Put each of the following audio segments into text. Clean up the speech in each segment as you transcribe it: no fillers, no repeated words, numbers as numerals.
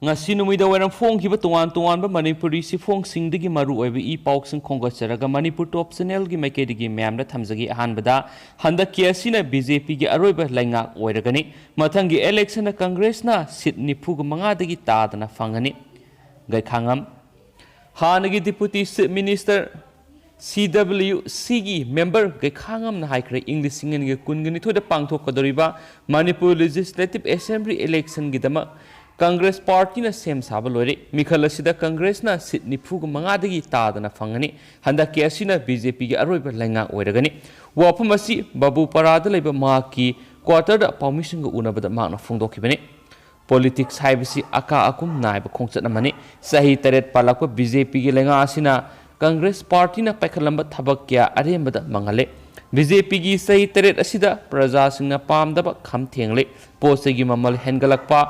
ngasi numida waram phong kiba tuan tuan ba manipuri si phong sing digi maru oiba I pauk sing khongacharaga manipur top channel gi maike digi mem na thamjagi ahan bada handa kiasina BJP gi aroiba lainga oiragani mathangi election na congress na sit nifu gu manga digi tadana fangani gai khangam hanagi deputy minister CWC gi member gai khangam na haikre english singen gi kungani thoda pangthok kadoriba manipur legislative assembly election gi dama Congress Party na sem saba lore mikhal asida Congress na sit nifu gu manga dagi tadana fangani handa kiasina BJP gi aroiba lainga oiragani wapum asi babu parada leiba ma ki quarter da permission gu unabada makna phongdokhibani politics haibasi aka akum naiba khongchatna mani sahi taret palakwa BJP gi lainga asina Congress Party na paikhalamba thabak kya arembada mangale BJP gi sahi taret asida praja singna pamdaba kham thengle post gi mamal hengalakpa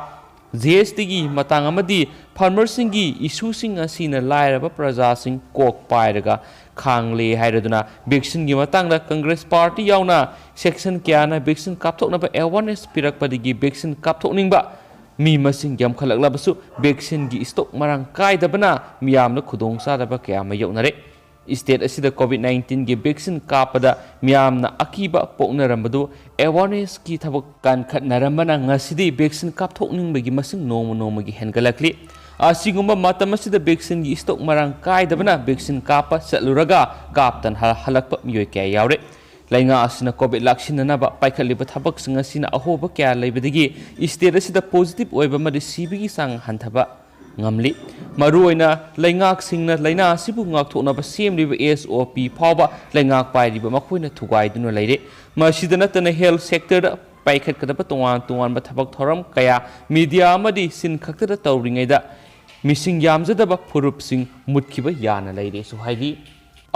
GST gi matang amadi farmer singi issue sing asina lairaba praja sing kok pairaga khangle hairaduna vaccine gi matang da Congress Party yauna section kya na vaccine kapthokna ba awareness pirak padigi vaccine kapthokningba mi masing yam khalakla vaccine gi stock marang kaidabana miyamna khudong sadaba kya ma yonare state asida COVID-19 gi vaccine kapada miyamna akiba poknarambadu awareness ki thabak kan khatnaramana ngasidi vaccine kapthokning bagi masing nomo gi hengalakli asigumba matam asida vaccine gi stock marang kaidabana vaccine kapa saluraga kaptan halakpa miyoi kya yaure lainga asina COVID laksinana ba paikhalliba thabak singa sina ahoba kya leibadigi state asida positive oiba madi CB gi sang hanthaba ngamli maruina laingak singna laina asibu ngakthokna ba semliba SOP phawba laingak pairiba makhoina thugai duna leire masidana tana health sector da paikhat kadaba tongan ba thabak thoram kaya media amadi sin khakta tawringai da mising yamjada ba phurup sing mutkiba yana leire so haidi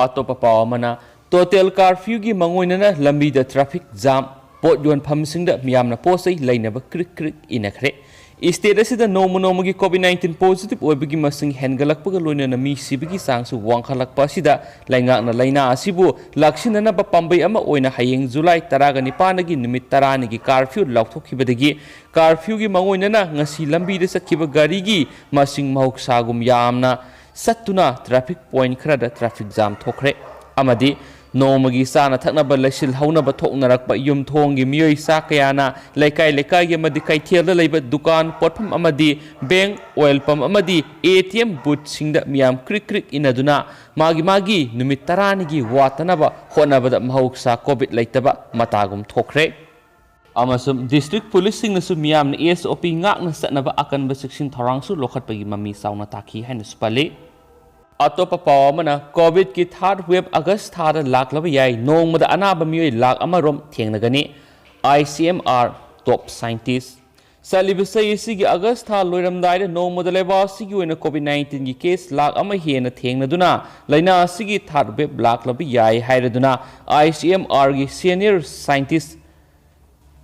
atopa pawamana total curfew gi mangoina na lambi da traffic jam pot yon phamsing da miyamna posai lainaba krik inakhre state asida nomo gi COVID-19 positive oibagi masing hengalakpaga loina mi sibigi sangsu wangkhalakpa sida lainga na laina asibu laksinana ba pambai ama oina hayeng July 19 gi nimit 10 gi curfew laukthokibadagi curfew gi mangoina na ngasi lambi de sakhiba gari gi masing mahuksagum yamna sattuna traffic point khrada traffic jam thokre amadi Nomagi sana thaknaba laisil haunaba thoknarakpa yumthongi miyoi sa kayana laikai gi amadi kaithielda leiba dukan potpham amadi bank oil pump amadi ATM booth singda miyam krik inaduna magi numit 10 gi watanaba honabada mahuksa covid laitaba matagum thokre amasum district police singnasu miyamna SOP ngakna satnaba akanba section thorangsu lokhatpagi mami sauna takhi haina spale Atopa pawamana COVID ki third wave August thada laklaba yai nongmada anaba miyoi lak amarom thengnagani ICMR top scientist salibisai sigi August tha loiramdaida nongmada leba sigi oina COVID-19 gi case lak ama hena thengnaduna laina sigi third wave laklaba yai hairaduna ICMR gi senior scientist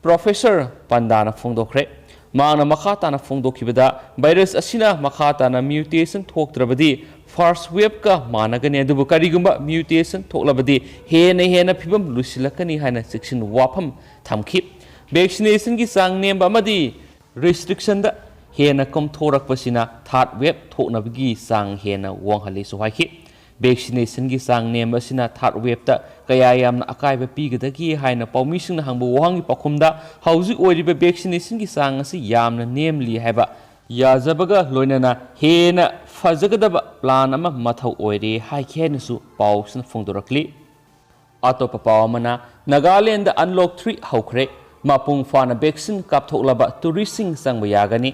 Professor Pandana phongdokre Mana makhatana phongdokhibada virus asina makhatana mutation thoktrabadi first wave ka managani adubu karigumba mutation thoklabadi hena phibam lusilakani haina section wafam thamkhip vaccination gi sang nemba amadi restriction da hena kom thorakpasina third wave thoknabagi sang hena wanghali sohaiki vaccination gi sang nem asina third wave ta kaya yamna akaiba pigadagi haina pawmising hangbu wahangi pakhumda hauji oiriba vaccination gi sang asi yamna nemli haiba yajabaga loinana hena fajagadaba plan ama mathau oire haikhenasu pawsna phongdorakli atopa pawamana Nagaland unlock 3 haukre mapung fana vaccine kapthoklaba touristing sangba yagani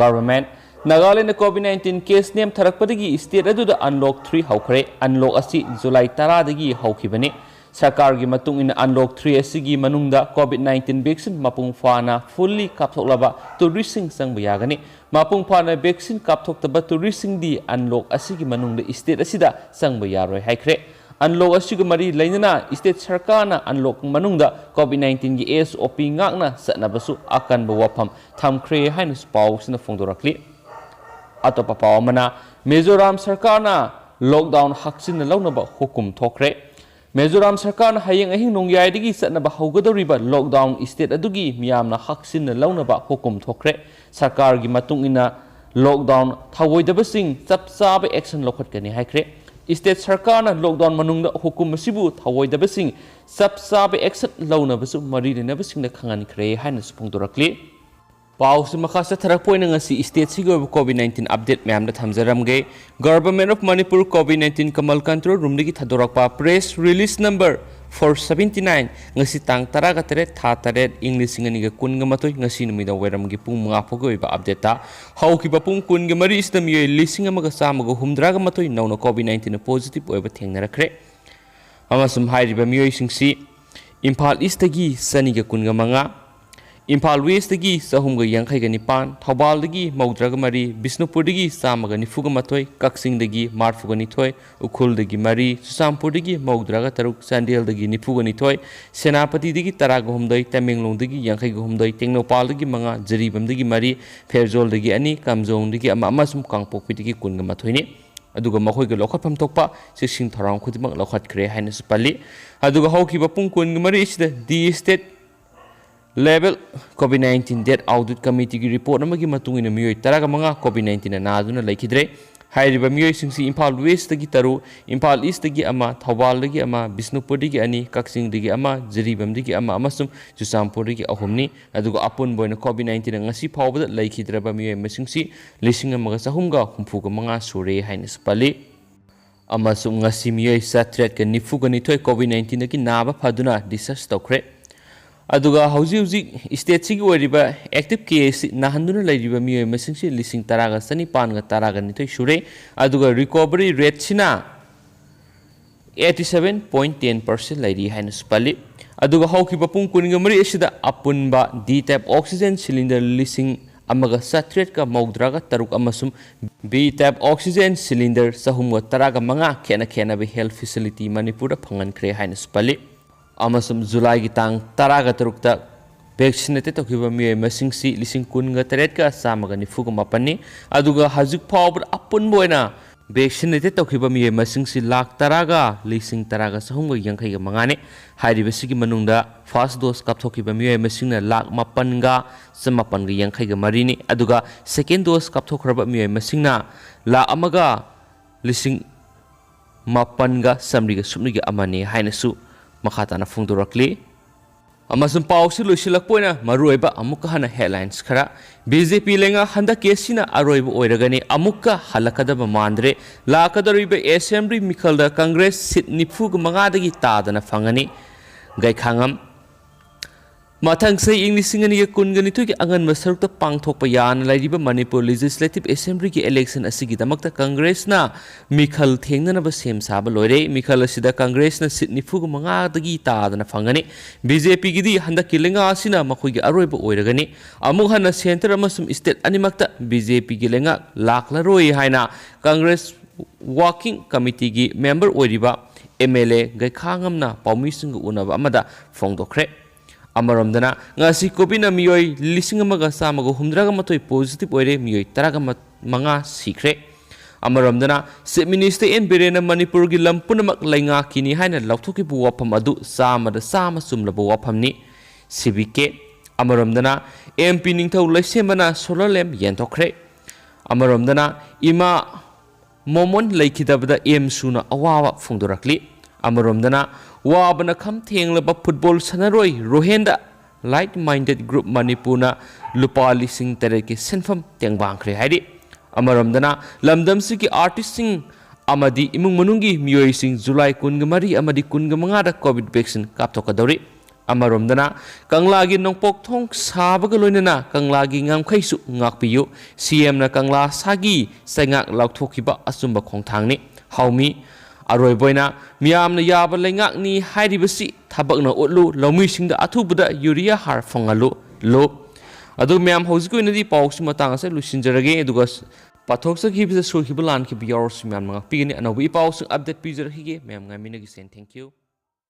government Nagaland COVID-19 case name tharakpadagi state aduda unlock 3 haukre unlock asi July 10 dagi haukibani Sarkar gi matung in unlock 3 asigi manungda COVID-19 vaccine mapung fana fully kapthoklaba touristing sangba yagani mapung fana vaccine kapthoktaba touristing di unlock asigi manungda state asida sangba yaroi haikre unlock asiga mari lainana state sarkarna unlock manungda COVID-19 gi SOP ngakna satnabasu akanba wafam thamkhre haina pawsna phongdorakli atopa pawamana Mizoram sarkarna lockdown haksin launaba hukum thokre Mizoram sarkarna hayeng ahing nongyai satnaba haugadoriba lockdown state adugi miyamna haksin launaba hukum thokre sarkar gi matung ina lockdown thawoi chap chaba action lokhatkani haikre state sarkar na lockdown manungda hukum asibu thawoi chap chaba action launabasu mari rinabasing na khangani khre haina supongdorakli पाउस मखासा थरपोइन ngasi state sigo COVID-19 update मैम दा थमजरमगे Government of Manipur COVID-19 command control room दगी थदोरकपा press release number 479 ngasi tang taraga tere tha tare English ngani ga kunga matoi ngasi numida weramgi pung mga phogo iba update ta hauki ba pung kunga mari istam ye lising amaga samaga humdraga matoi nauno COVID-19 positive oiba thengna rakre amasum hairiba miyoi singsi Imphal East dagi saniga kunga manga Imphal West dagi sahumga yankhai ga nipan Thobal dagi maudraga mari Bisnupur dagi samaga nifuga matoi Kaksing dagi marfuga nithoi Ukhul dagi mari Susampur dagi maudraga taruk Sandel dagi nifuga nithoi Senapati dagi taraga humdai Tamenglong dagi yankhai ga humdai Tengnopal dagi manga Jaribam dagi mari Pherzol dagi ani Kamjong dagi ama amasum Kangpokpi dagi kunga matoi ni aduga makhoi ga lokhatpham thokpa sising tharang khudimang lokhat kre haina supali aduga hauki ba pung kun mari sida the state level COVID-19 death audit committee gi report amagi matungina miyoi taraga manga COVID-19 na aduna laikidre hairiba miyoi singsi Imphal West dagi taru Imphal East dagi ama Thobal dagi ama Bisnupur dagi ani Kaksing dagi ama Jaribam dagi ama amasum Chusampur dagi ahumni aduga apun boina COVID-19 ngasi phawbada laikhidraba miyoi masingsi lising amaga sahumga humfuga manga sure haina spali amasum ngasi miyoi satret ka nifuga nithoi COVID-19 dagi naba phaduna discharge tawkhre aduga hauji state sigi wariba active case nahanduna lairiba miyoi masingsi lising taraga sani panga taraga nithoi sure aduga recovery rate sina 87.10% lairi haina spali aduga hauki bapung kuninga mari asida apunba D type oxygen cylinder lising amaga satret ka maudraga taruk amasum B type oxygen cylinder sahumga taraga manga khena be health facility Manipur phangan kre haina spali amasum July gi tang taraga tarukta vaccinated tokiba miyoi masingsi lising kunga teret ka samaga nifuga mapani aduga hajuk phawbra apun boina vaccinated tokiba miyoi masingsi lakh taraga lising taraga sahumga yankhai ga mangane hairiba sigi manungda first dose kapthokiba miyoi masingna lakh mapan ga yankhai ga marini aduga second dose kapthokraba miyoi masingna lakh amaga lising mapan ga samri ga sumni ga amani hainasu makhatana phungdorakli amasum pausi lusilakpoina maruiba amukka hana headlines khara BJP lenga handa kesina aroiba oiragani amukka halakadaba mandre lakadariba assembly mikhalda congress sit nifuga mangadagi tadana fangani gaikhangam Mathang say English ngani ga kunganito ki angan masarukta pangthokpa yana lairiba Manipur Legislative Assembly ki election asigi damakta Congress na mikhal thengna ba sem saba loire mikhal asida Congress na sit nifuga manga dagi tadana fangani BJP gi di handa kilenga asina makhoi gi aroiba oiragani amuk hana center amasum state animakta BJP gi lenga lakla roi haina Congress working committee gi member oiriba MLA gaikhangamna paumising unaba amada phongdokre Amaramdana ngasi kopina miyoi lising amaga samaga humdraga matoi positive oire miyoi taraga manga sikre Amaramdana Chief Minister N Birena Manipur gi lampunamak lainga kini haina lauthoki bu wapam adu sama sumlaba wapamni CBK Amaramdana MP ningthau laisemana solar lamp yentokre Amaramdana ima momon laikidabada M suna awawa phungdorakli Amaramdana wabana kham thenglaba football sanaroi Rohenda like minded group Manipurna lupa lising tereki senfam tengbangkhre haidi amaramdana lamdam sigi artist sing amadi imung manungi miyoi sing July kungamari amadi kungamanga da covid vaccine kapthokadori amaramdana kanglagi nongpok thong sabaga loinana kanglagi ngamkhaisu ngakpiyu CM na kangla sagi sengak laukthokiba asumba khongthangni haumi Aroi boina miyam na yaba lengak ni hairibasi thabak na utlu laumi singda athubada urea har fongalu lo adu miyam hojiko inadi pawksi matang ase lusinjarage aduga pathoksa khibisa so khibalan khibiyor simyan manga pigini anawi pawsing update pijarhige miyam ngamina gi sen thank you